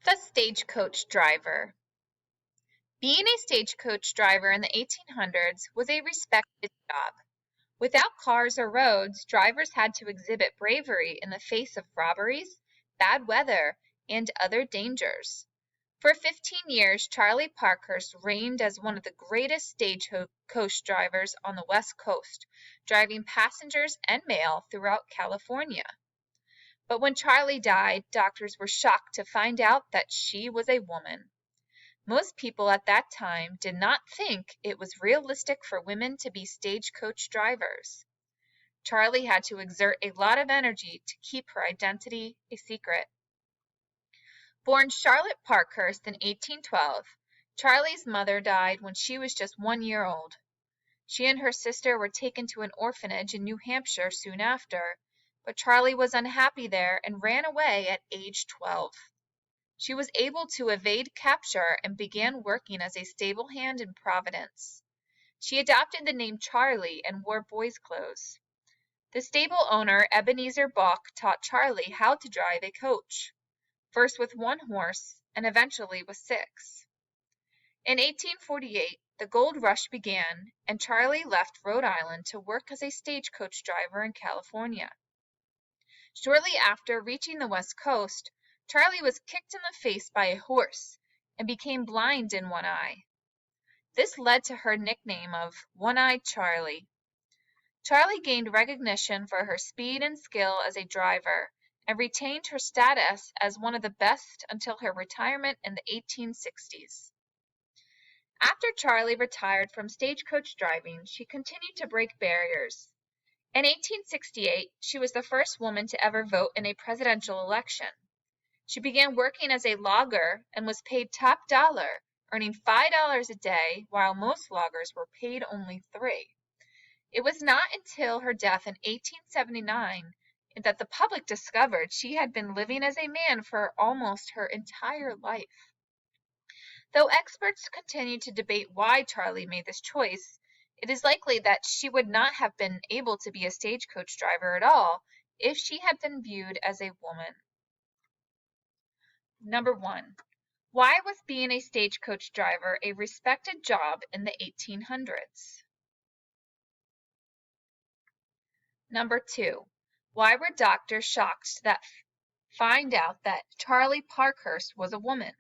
The stagecoach driver. Being a stagecoach driver in the 1800s was a respected job. Without cars or roads, drivers had to exhibit bravery in the face of robberies, bad weather, and other dangers. For 15 years, Charlie Parkhurst reigned as one of the greatest stagecoach drivers on the West Coast, driving passengers and mail throughout California. But when Charlie died, doctors were shocked to find out that she was a woman. Most people at that time did not think it was realistic for women to be stagecoach drivers. Charlie had to exert a lot of energy to keep her identity a secret. Born Charlotte Parkhurst in 1812, Charlie's mother died when she was just 1 year old. She and her sister were taken to an orphanage in New Hampshire soon after, but Charlie was unhappy there and ran away at age 12. She was able to evade capture and began working as a stable hand in Providence. She adopted the name Charlie and wore boys' clothes. The stable owner, Ebenezer Bach, taught Charlie how to drive a coach, first with 1 horse and eventually with 6. In 1848, the gold rush began, and Charlie left Rhode Island to work as a stagecoach driver in California. Shortly after reaching the West Coast, Charlie was kicked in the face by a horse and became blind in one eye. This led to her nickname of One-Eyed Charlie. Charlie gained recognition for her speed and skill as a driver and retained her status as one of the best until her retirement in the 1860s. After Charlie retired from stagecoach driving, she continued to break barriers. In 1868, she was the first woman to ever vote in a presidential election. She began working as a logger and was paid top dollar, earning $5 a day, while most loggers were paid only $3. It was not until her death in 1879 that the public discovered she had been living as a man for almost her entire life. Though experts continue to debate why Charlie made this choice, it is likely that she would not have been able to be a stagecoach driver at all if she had been viewed as a woman. Number 1. Why was being a stagecoach driver a respected job in the 1800s? Number 2. Why were doctors shocked to find out that Charlie Parkhurst was a woman?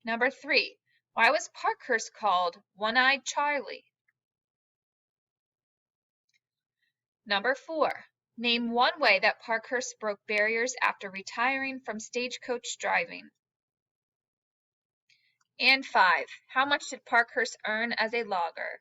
Number 3. Why was Parkhurst called One-Eyed Charlie? Number 4. Name one way that Parkhurst broke barriers after retiring from stagecoach driving. And 5. How much did Parkhurst earn as a logger?